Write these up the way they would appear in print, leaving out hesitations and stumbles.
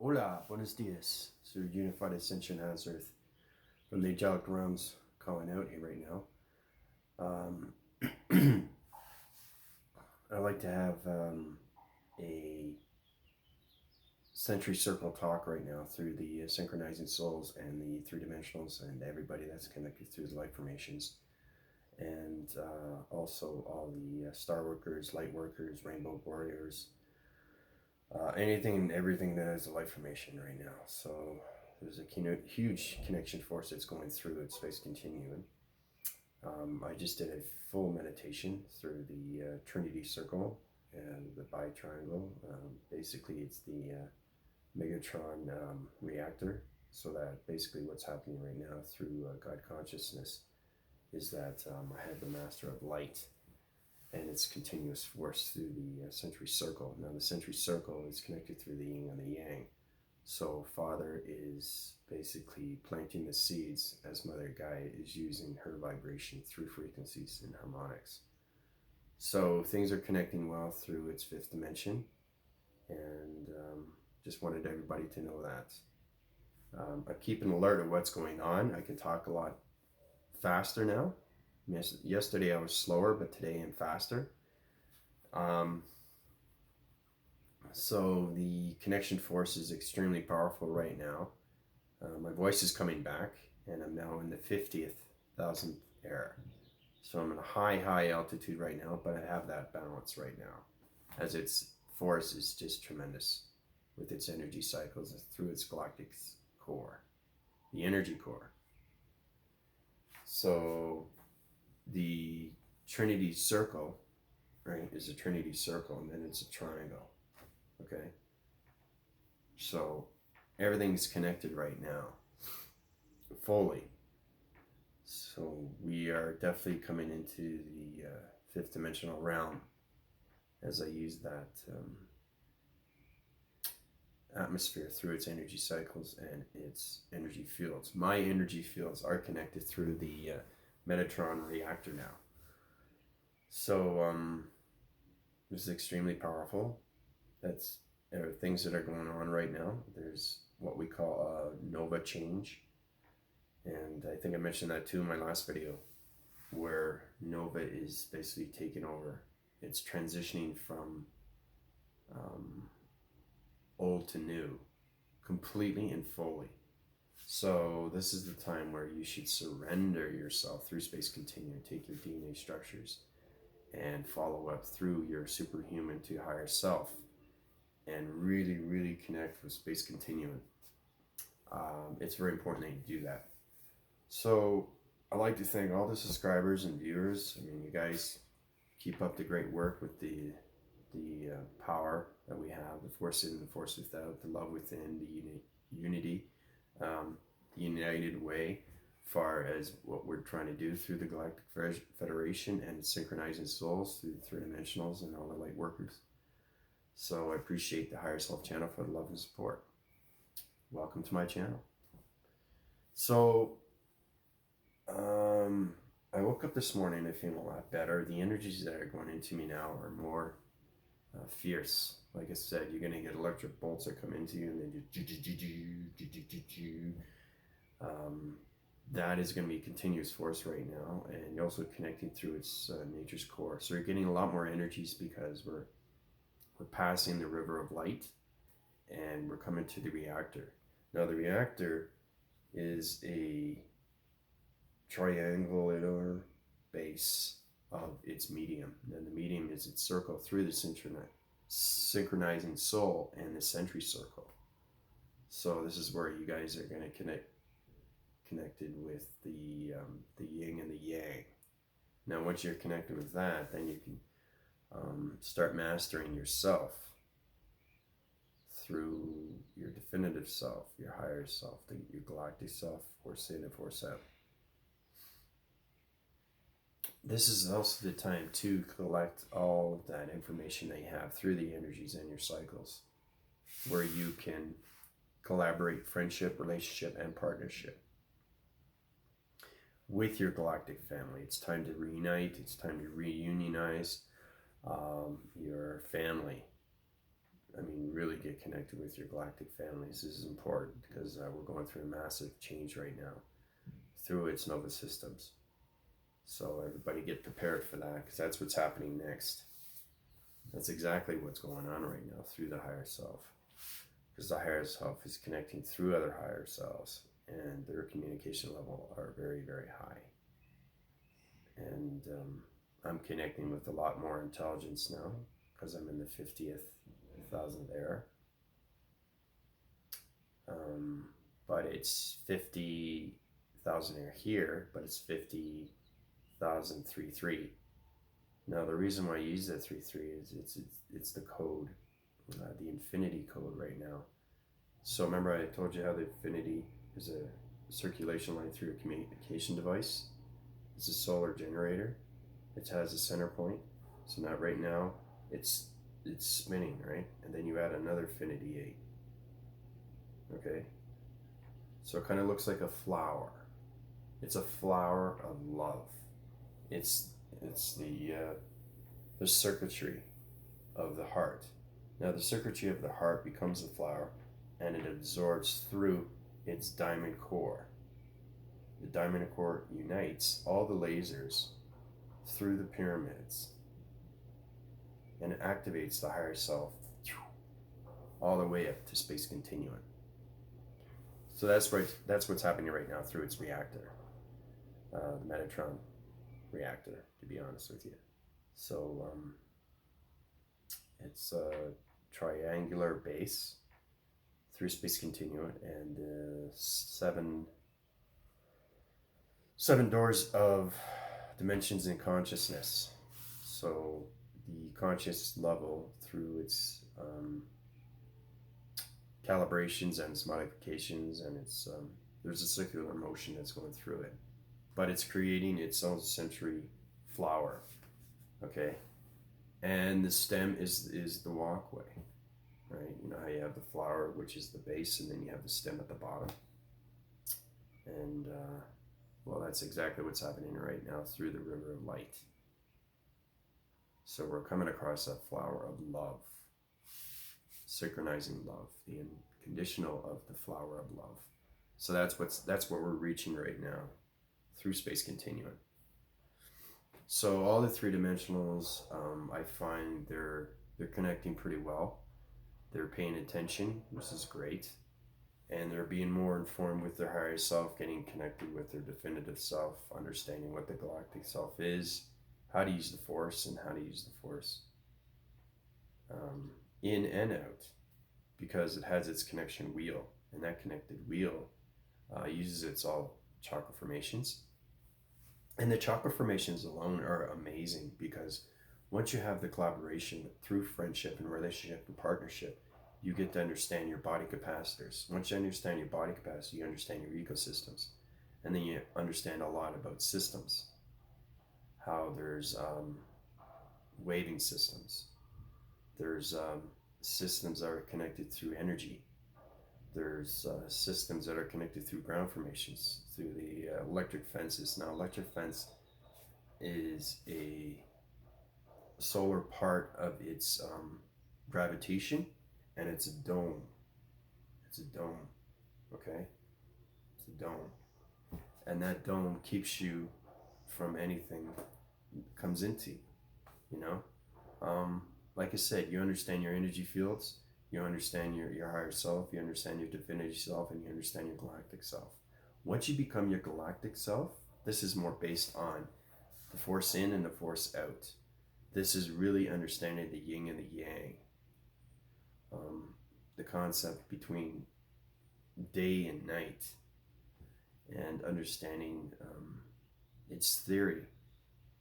Hola, buenos dias. So Unified Ascension has Earth from the angelic realms calling out here right now. I like to have a century circle talk right now through the synchronizing souls and the three dimensionals and everybody that's connected through the light formations. And also all the star workers, light workers, rainbow warriors, anything and everything that is a light formation right now. So there's a huge connection force that's going through at Space Continuum. I just did a full meditation through the Trinity Circle and the Bi-Triangle. Basically, it's the Megatron reactor. So that basically what's happening right now through God consciousness is that I have the Master of Light and its continuous force through the century circle. Now the century circle is connected through the yin and the yang. So Father is basically planting the seeds as Mother Gaia is using her vibration through frequencies and harmonics. So things are connecting well through its fifth dimension, and just wanted everybody to know that. I keep an alert of what's going on. I can talk a lot faster now. Yesterday I was slower, but today I'm faster. So the connection force is extremely powerful right now. My voice is coming back, and I'm now in the 50th thousandth air. So I'm in a high altitude right now, but I have that balance right now, as its force is just tremendous with its energy cycles through its galactic core, the energy core. So the Trinity circle, right, is a Trinity circle, and then it's a triangle. Okay, so everything's connected right now, fully. So we are definitely coming into the fifth dimensional realm as I use that atmosphere through its energy cycles and its energy fields. My energy fields are connected through the Megatron reactor now. So this is extremely powerful. That's things that are going on right now. There's what we call a nova change, and I think I mentioned that too in my last video, where nova is basically taking over. It's transitioning from old to new, completely and fully. So this is the time where you should surrender yourself through Space Continuum, take your DNA structures and follow up through your superhuman to higher self and really connect with Space Continuum. It's very important that you do that. So I'd like to thank all the subscribers and viewers. I mean, you guys keep up the great work with the power that we have, the force in, the force without, the love within, the unity, the united way, far as what we're trying to do through the Galactic Federation and synchronizing souls through the three dimensionals and all the light workers. So I appreciate the Higher Self channel for the love and support. Welcome to my channel. So I woke up this morning, I feel a lot better. The energies that are going into me now are more fierce. Like I said, you're going to get electric bolts that come into you and they do that is going to be continuous force right now, and you're also connecting through its nature's core. So you're getting a lot more energies because we're passing the river of light and we're coming to the reactor. Now the reactor is a triangular base of its medium. And the medium is its circle through the synchronizing soul and the century circle. So this is where you guys are going to connected with the yin and the yang. Now once you're connected with that, then you can start mastering yourself through your definitive self, your higher self, your galactic self, force in and force out. This is also the time to collect all of that information that you have through the energies and your cycles, where you can collaborate, friendship, relationship, and partnership with your galactic family. It's time to reunite. It's time to reunionize your family. I mean, really get connected with your galactic families. This is important because we're going through a massive change right now through its nova systems. So everybody get prepared for that, because that's what's happening next. That's exactly what's going on right now through the higher self. Because the higher self is connecting through other higher selves, and their communication level are very, very high. And I'm connecting with a lot more intelligence now, because I'm in the 50th thousandth era. But it's 50,000 air here, but it's 50,033. Now the reason why I use that 33 is it's the code, the infinity code right now. So remember I told you how the infinity is a circulation line through a communication device. It's a solar generator. It has a center point. So now right now it's spinning, right? And then you add another infinity 8. Okay? So it kind of looks like a flower. It's a flower of love. It's the circuitry of the heart. Now the circuitry of the heart becomes the flower, and it absorbs through its diamond core. The diamond core unites all the lasers through the pyramids and activates the higher self all the way up to Space Continuum. So that's what's happening right now through its reactor, the Megatron reactor, to be honest with you. So it's a triangular base through Space Continuum, and seven doors of dimensions in consciousness. So the conscious level, through its calibrations and its modifications, and its there's a circular motion that's going through it, but it's creating its own sensory flower. Okay, and the stem is the walkway, right? You know how you have the flower, which is the base, and then you have the stem at the bottom. And well, that's exactly what's happening right now through the river of light. So we're coming across that flower of love, synchronizing love, the unconditional of the flower of love. So that's what we're reaching right now through Space Continuum. So all the three dimensionals, I find they're connecting pretty well. They're paying attention, which is great, and they're being more informed with their higher self, getting connected with their definitive self, understanding what the galactic self is, how to use the Force, and how to use the Force in and out, because it has its connection wheel, and that connected wheel uses its all chakra formations. And the chakra formations alone are amazing, because once you have the collaboration through friendship and relationship and partnership, you get to understand your body capacitors. Once you understand your body capacity, you understand your ecosystems. And then you understand a lot about systems. How there's waving systems. There's systems that are connected through energy. There's systems that are connected through ground formations, through the electric fences. Now, electric fence is a solar part of its gravitation, and it's a dome. It's a dome, okay? It's a dome. And that dome keeps you from anything that comes into you, you know? Like I said, you understand your energy fields, you understand your higher self, you understand your divinity self, and you understand your galactic self. Once you become your galactic self, this is more based on the Force in and the Force out. This is really understanding the yin and the yang. The concept between day and night, and understanding its theory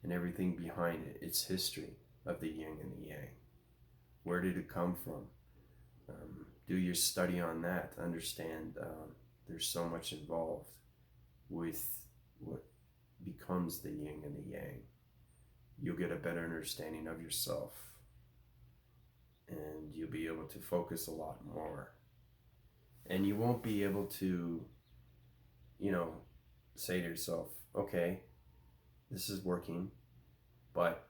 and everything behind it, its history of the yin and the yang. Where did it come from? Do your study on that. Understand there's so much involved with what becomes the yin and the yang. You'll get a better understanding of yourself, and you'll be able to focus a lot more. And you won't be able to, say to yourself, okay, this is working, but,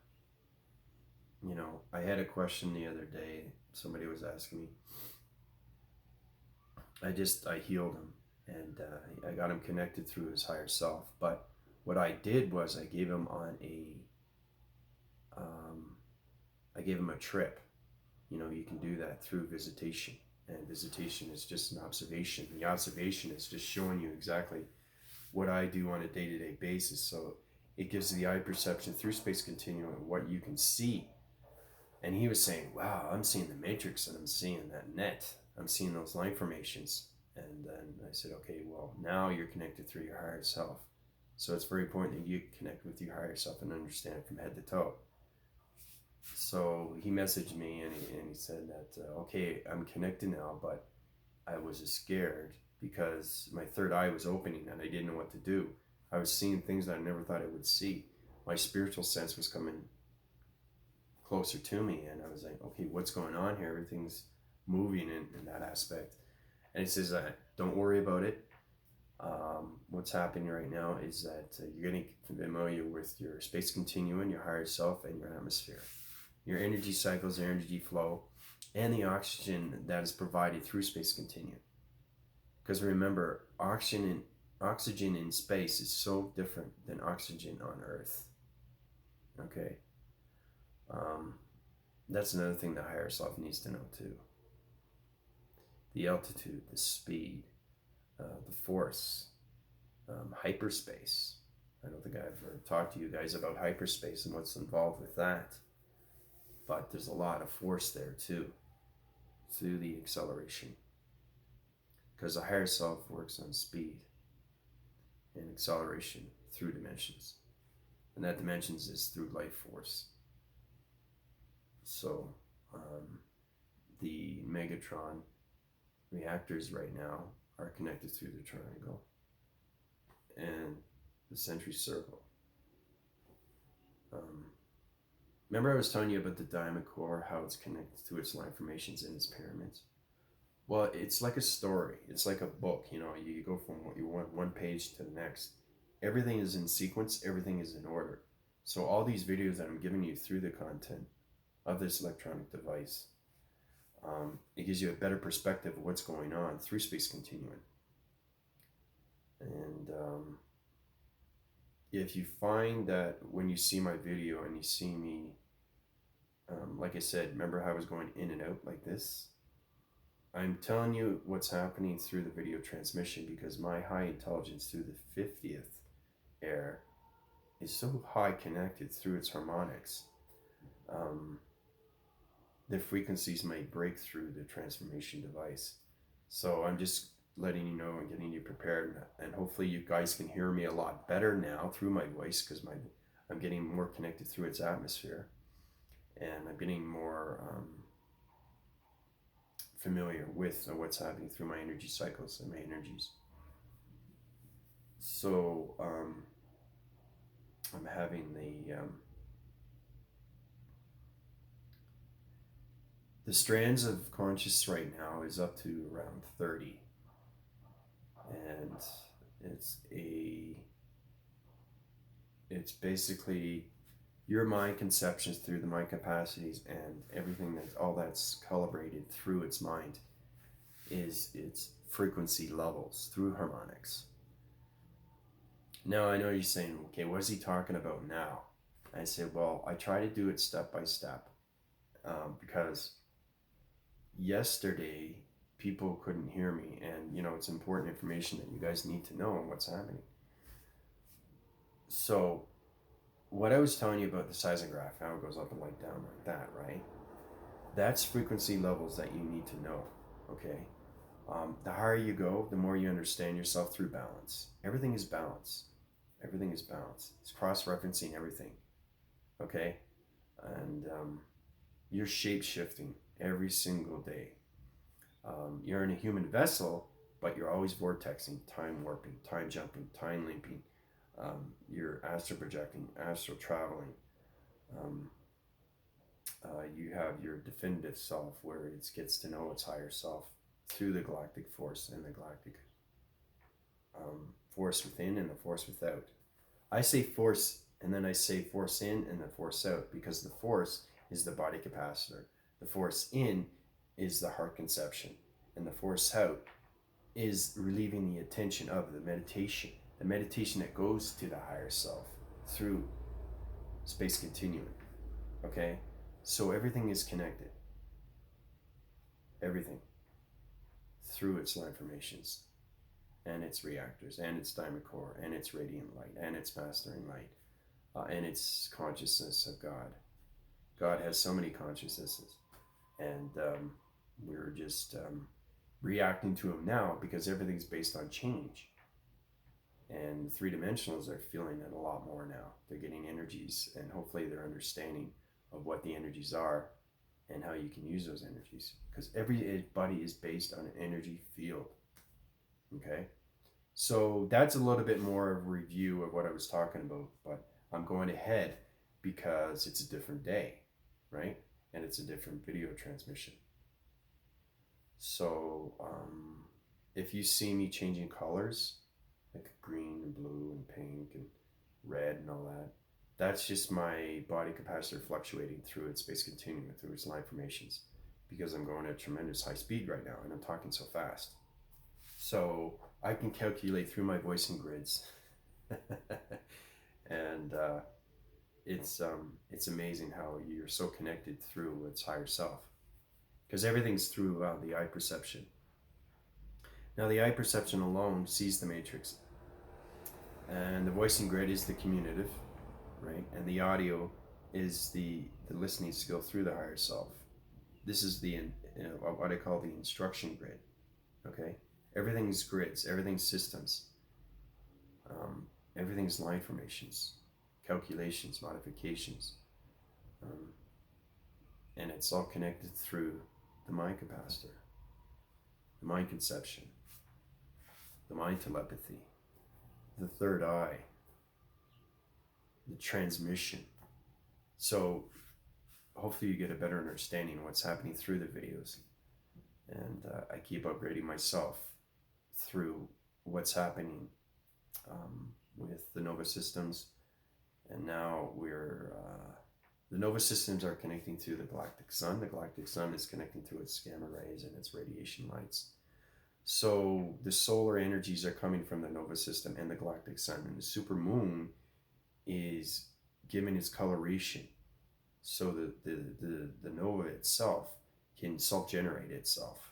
I had a question the other day, somebody was asking me. I healed him, and I got him connected through his higher self. But what I did was I gave him a trip. You know, you can do that through visitation, and visitation is just an observation. The observation is just showing you exactly what I do on a day-to-day basis. So it gives the eye perception through Space Continuum what you can see. And he was saying, wow, I'm seeing the matrix, and I'm seeing that net. I'm seeing those line formations. And then I said, okay, well, now you're connected through your higher self. So it's very important that you connect with your higher self and understand it from head to toe. So he messaged me, and he said that, okay, I'm connected now, but I was scared because my third eye was opening and I didn't know what to do. I was seeing things that I never thought I would see. My spiritual sense was coming closer to me, and I was like, okay, what's going on here? Everything's moving in that aspect. And he says, don't worry about it. What's happening right now is that you're getting familiar with your space continuum, your higher self, and your atmosphere. Your energy cycles, your energy flow, and the oxygen that is provided through space continuum. Because remember, oxygen in space is so different than oxygen on Earth. Okay? That's another thing the higher self needs to know too. The altitude, the speed, the force, hyperspace. I don't think I've ever talked to you guys about hyperspace and what's involved with that. But there's a lot of force there too, through the acceleration. Because the higher self works on speed and acceleration through dimensions. And that dimensions is through life force. So the Megatron reactors right now are connected through the triangle and the century circle. Remember I was telling you about the diamond core, how it's connected to its line formations in its pyramids? Well, it's like a story. It's like a book, you know, you go from what you want one page to the next. Everything is in sequence, everything is in order. So all these videos that I'm giving you through the content of this electronic device, it gives you a better perspective of what's going on through Space Continuum. And if you find that when you see my video and you see me, like I said, remember how I was going in and out like this? I'm telling you what's happening through the video transmission because my high intelligence through the 50th air is so high connected through its harmonics. The frequencies may break through the transformation device. So I'm just letting you know and getting you prepared, and hopefully you guys can hear me a lot better now through my voice because I'm getting more connected through its atmosphere, and I'm getting more familiar with what's happening through my energy cycles and my energies. So I'm having the strands of conscious right now is up to around 30, and it's basically your mind conceptions through the mind capacities and everything that's calibrated through its mind is its frequency levels through harmonics. Now I know you're saying, okay, what is he talking about now? I say, well, I try to do it step by step because yesterday people couldn't hear me, and you know it's important information that you guys need to know on what's happening. So what I was telling you about the seismograph, how it goes up and like down like that, right? That's frequency levels that you need to know, okay? The higher you go, the more you understand yourself through balance. Everything is balance. Everything is balance. It's cross-referencing everything, okay? And you're shape-shifting every single day. You're in a human vessel, but you're always vortexing, time warping, time jumping, time leaping. You're astral projecting, astral traveling. You have your definitive self where it gets to know its higher self through the galactic force and the galactic force within and the force without. I say force and then I say force in and the force out because the force is the body capacitor. The force in is the heart conception, and the force out is relieving the attention of the meditation that goes to the higher self through Space Continuum. Okay? So everything is connected. Everything. Through its line formations, and its reactors, and its diamond core, and its radiant light, and its mastering light, and its consciousness of God. God has so many consciousnesses, and we're just reacting to them now because everything's based on change. And three dimensionals are feeling it a lot more now. They're getting energies, and hopefully they're understanding of what the energies are and how you can use those energies. Because everybody is based on an energy field. Okay? So that's a little bit more of a review of what I was talking about, but I'm going ahead because it's a different day, right? And it's a different video transmission. So if you see me changing colors, like green and blue and pink and red and all that, that's just my body capacitor fluctuating through its space continuum, through its line formations, because I'm going at tremendous high speed right now and I'm talking so fast. So I can calculate through my voicing grids. And it's amazing how you're so connected through its higher self, because everything's through the eye perception. Now the eye perception alone sees the matrix, and the voicing grid is the communicative, right? And the audio is the listening skill through the higher self. This is the what I call the instruction grid. Okay, everything's grids, everything's systems, everything's line formations, calculations, modifications, and it's all connected through the mind capacitor, the mind conception, the mind telepathy, the third eye, the transmission. So hopefully you get a better understanding of what's happening through the videos. And I keep upgrading myself through what's happening with the Nova Systems. And now the Nova Systems are connecting to the galactic sun. The galactic sun is connecting to its gamma rays and its radiation lights. So the solar energies are coming from the Nova System and the galactic sun. And the super moon is giving its coloration. So the nova itself can self-generate itself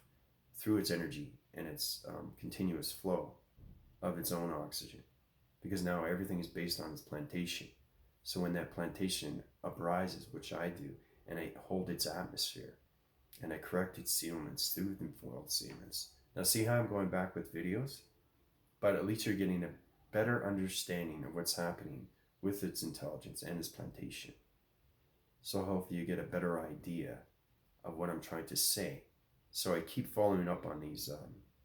through its energy and its continuous flow of its own oxygen, because now everything is based on its plantation. So when that plantation uprises, which I do, and I hold its atmosphere and I correct its sealments through the world sealments. Now see how I'm going back with videos? But at least you're getting a better understanding of what's happening with its intelligence and its plantation. So hopefully you get a better idea of what I'm trying to say. So I keep following up on these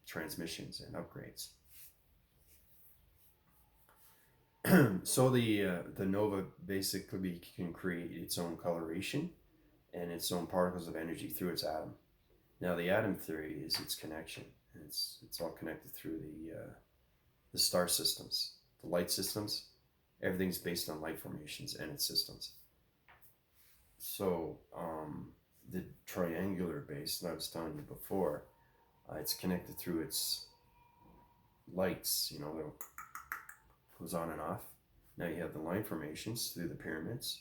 transmissions and upgrades. So the nova basically can create its own coloration and its own particles of energy through its atom. Now the atom theory is its connection. And it's all connected through the star systems, the light systems. Everything's based on light formations and its systems. So the triangular base that I was telling you before, it's connected through its lights, you know, that goes on and off. Now you have the line formations through the pyramids.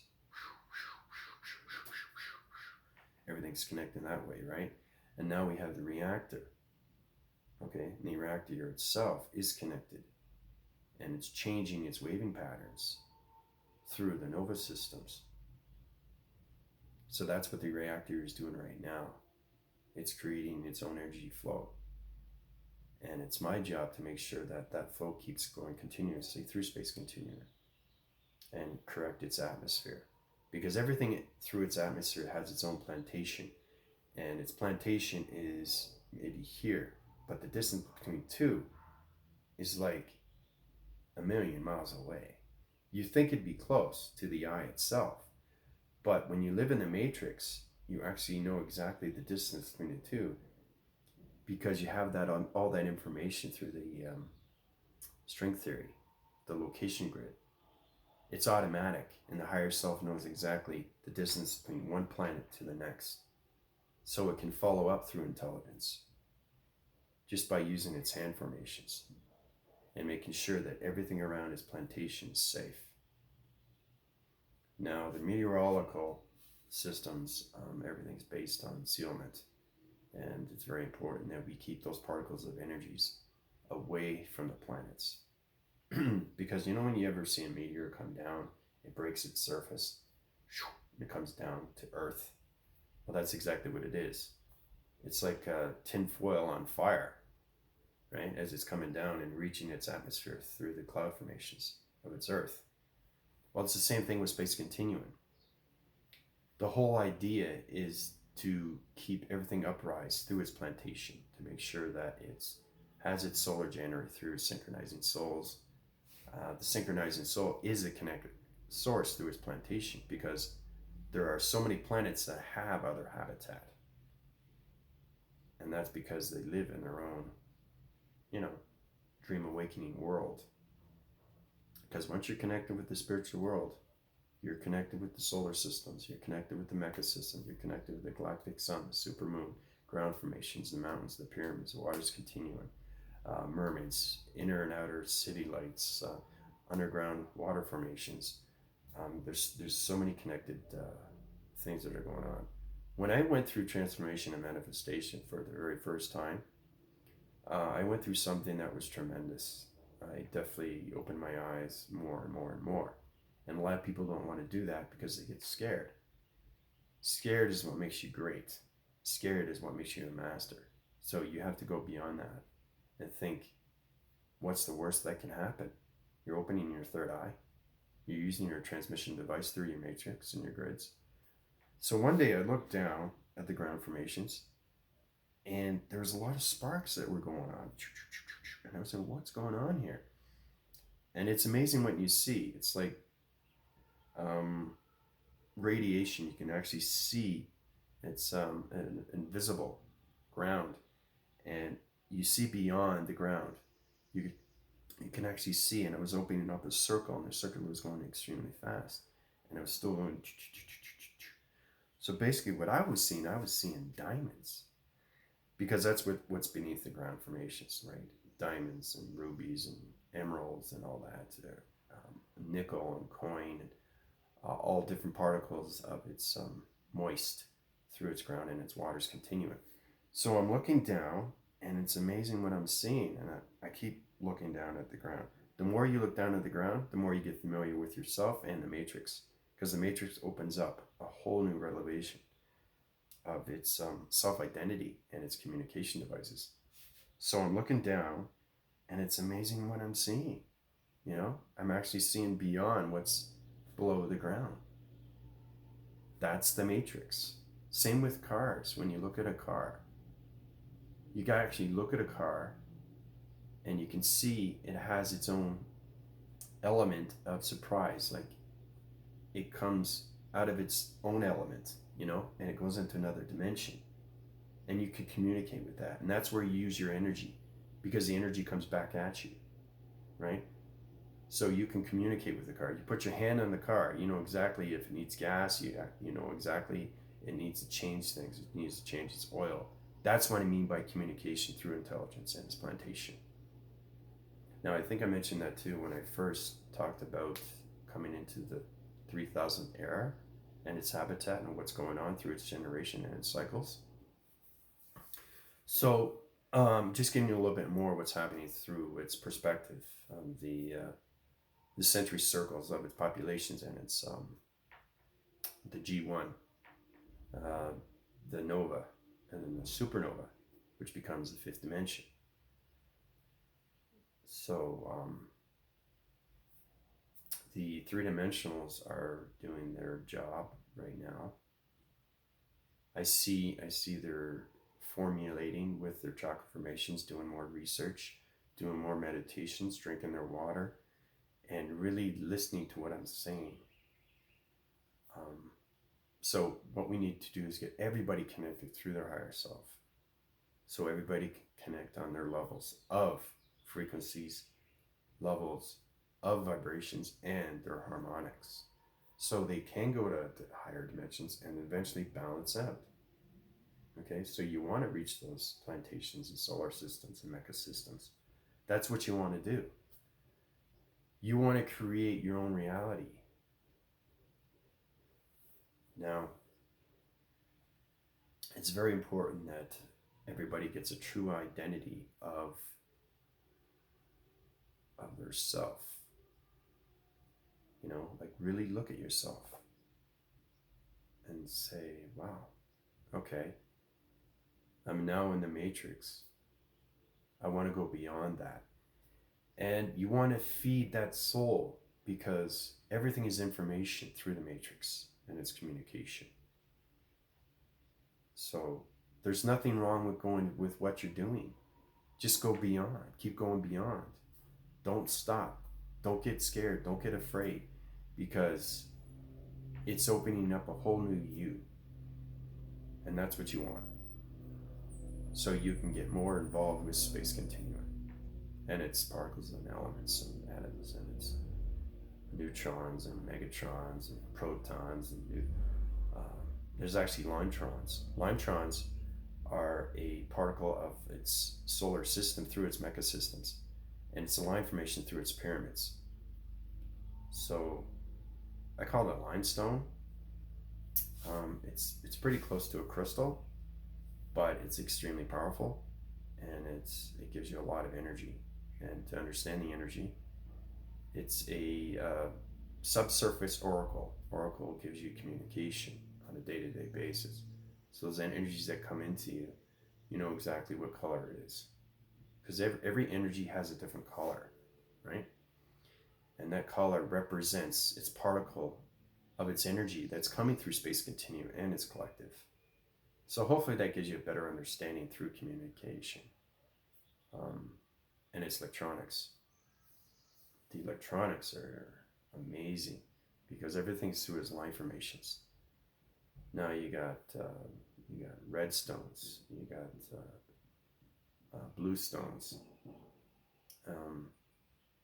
Everything's connected that way, right? And now we have the reactor. Okay, and the reactor itself is connected, and it's changing its waving patterns through the Nova Systems. So that's what the reactor is doing right now. It's creating its own energy flow. And it's my job to make sure that that flow keeps going continuously through Space Continuum and correct its atmosphere. Because everything through its atmosphere has its own plantation. And its plantation is maybe here, but the distance between two is like 1,000,000 miles away. You think it'd be close to the eye itself. But when you live in the matrix, you actually know exactly the distance between the two, because you have that on all that information through the string theory, the location grid. It's automatic, and the higher self knows exactly the distance between one planet to the next. so it can follow up through intelligence just by using its hand formations and making sure that everything around its plantation is safe. Now, the meteorological systems, everything's based on sealment, and it's very important that we keep those particles of energies away from the planets. Because when you ever see a meteor come down, it breaks its surface, and it comes down to Earth. Well, that's exactly what it is. It's like tin foil on fire, right? As it's coming down and reaching its atmosphere through the cloud formations of its Earth. Well, it's the same thing with Space Continuum. The whole idea is to keep everything uprise through its plantation, to make sure that it has its solar generator through synchronizing souls. The synchronizing soul is a connected source through its plantation, because there are so many planets that have other habitat. And that's because they live in their own, dream awakening world. Because once you're connected with the spiritual world, you're connected with the solar systems, you're connected with the Mecha system, you're connected with the galactic sun, the supermoon, ground formations, the mountains, the pyramids, the Waters Continuum, mermaids, inner and outer city lights, underground water formations. There's so many connected things that are going on. When I went through transformation and manifestation for the very first time, I went through something that was tremendous. I definitely opened my eyes more and more and more. And a lot of people don't want to do that because they get scared. Scared is what makes you great. Scared is what makes you a master. So you have to go beyond that and think, what's the worst that can happen? You're opening your third eye. You're using your transmission device through your matrix and your grids. So one day I looked down at the ground formations, and there was a lot of sparks that were going on. And I was saying, what's going on here? And it's amazing what you see. It's like radiation. You can actually see. It's an invisible ground, and you see beyond the ground. You can actually see, and it was opening up a circle, and the circle was going extremely fast, and it was still going. So basically, what I was seeing diamonds, because that's what's beneath the ground formations, right? Diamonds and rubies and emeralds and all that, nickel and coin, and all different particles of its moist through its ground and its waters continuing. So I'm looking down, and it's amazing what I'm seeing, and I keep looking down at the ground. The more you look down at the ground, the more you get familiar with yourself and the matrix, because the matrix opens up a whole new revelation of its self-identity and its communication devices. So I'm looking down, and it's amazing what I'm seeing. I'm actually seeing beyond what's below the ground. That's the matrix. Same with cars. When you look at a car, you can actually look at a car, and you can see it has its own element of surprise. Like, it comes out of its own element, and it goes into another dimension. And you can communicate with that. And that's where you use your energy, because the energy comes back at you, right? So you can communicate with the car. You put your hand on the car, you know exactly if it needs gas, you know exactly it needs to change things, it needs to change its oil. That's what I mean by communication through intelligence and its plantation. Now, I think I mentioned that too when I first talked about coming into the 3000th era and its habitat and what's going on through its generation and its cycles. So just giving you a little bit more what's happening through its perspective, the century circles of its populations and its the G1, the nova, and then the supernova, which becomes the fifth dimension. So the three-dimensionals are doing their job right now. I see they're formulating with their chakra formations, doing more research, doing more meditations, drinking their water, and really listening to what I'm saying. So what we need to do is get everybody connected through their higher self, so everybody can connect on their levels of frequencies, levels of vibrations, and their harmonics, so they can go to higher dimensions and eventually balance out. Okay, so you want to reach those plantations and solar systems and mecha systems. That's what you want to do. You want to create your own reality. Now, it's very important that everybody gets a true identity of their self. You know, like really look at yourself and say, wow, okay, I'm now in the matrix. I want to go beyond that. And you want to feed that soul, because everything is information through the matrix and it's communication. So there's nothing wrong with going with what you're doing. Just go beyond. Keep going beyond. Don't stop. Don't get scared. Don't get afraid, because it's opening up a whole new you. And that's what you want. So you can get more involved with Space Continuum and its particles and elements and atoms and its neutrons and megatrons and protons and there's actually limetrons. Limetrons are a particle of its solar system through its mecha systems, and it's a line formation through its pyramids. So I call it limestone. It's pretty close to a crystal, but it's extremely powerful, and it gives you a lot of energy. And to understand the energy, it's a subsurface oracle. Oracle gives you communication on a day-to-day basis. So those energies that come into you, you know exactly what color it is, because every energy has a different color, right? And that color represents its particle of its energy that's coming through Space Continuum and its collective. So hopefully that gives you a better understanding through communication and its electronics. The electronics are amazing, because everything's through its line formations. Now you got red stones, you got blue stones,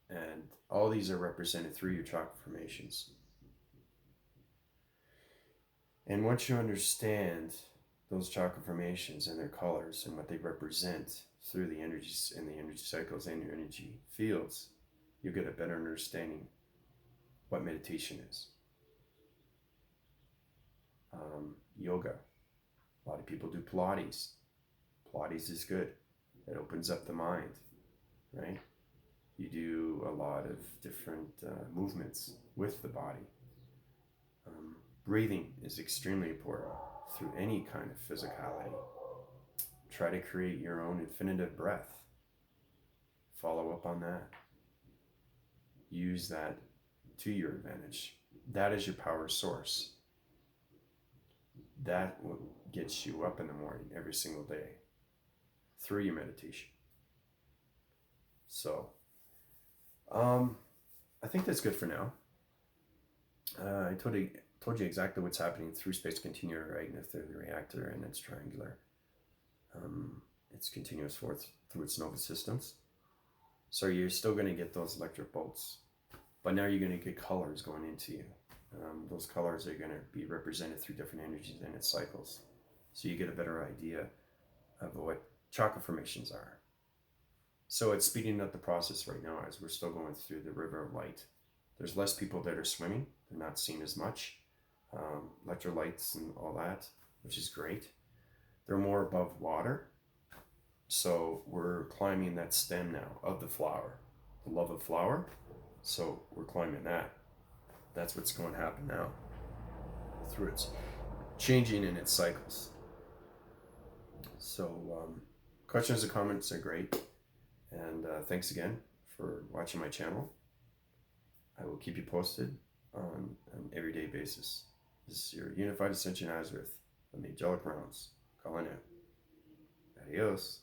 and all these are represented through your chakra formations. And once you understand those chakra formations and their colors and what they represent through the energies and the energy cycles and your energy fields, you get a better understanding what meditation is. Yoga. A lot of people do Pilates. Pilates is good. It opens up the mind, right? You do a lot of different movements with the body. Breathing is extremely important through any kind of physicality. Try to create your own infinitive breath. Follow up on that. Use that to your advantage. That is your power source. That gets you up in the morning every single day through your meditation. So, I think that's good for now. I told you exactly what's happening through Space Continuum, right? And through the reactor, and it's triangular. It's continuous forth through its nova systems. So you're still going to get those electric bolts, but now you're going to get colors going into you. Those colors are going to be represented through different energies and its cycles. So you get a better idea of what chakra formations are. So it's speeding up the process right now as we're still going through the river of light. There's less people that are swimming. They're not seen as much. Electrolytes and all that, which is great. They're more above water. So we're climbing that stem now of the flower, the love of flower. So we're climbing that. That's what's going to happen now through its changing in its cycles. So questions and comments are great. And thanks again for watching my channel. I will keep you posted on an everyday basis. This is your Unified Ascension Azareth from the Angelic Realms calling out. Adios.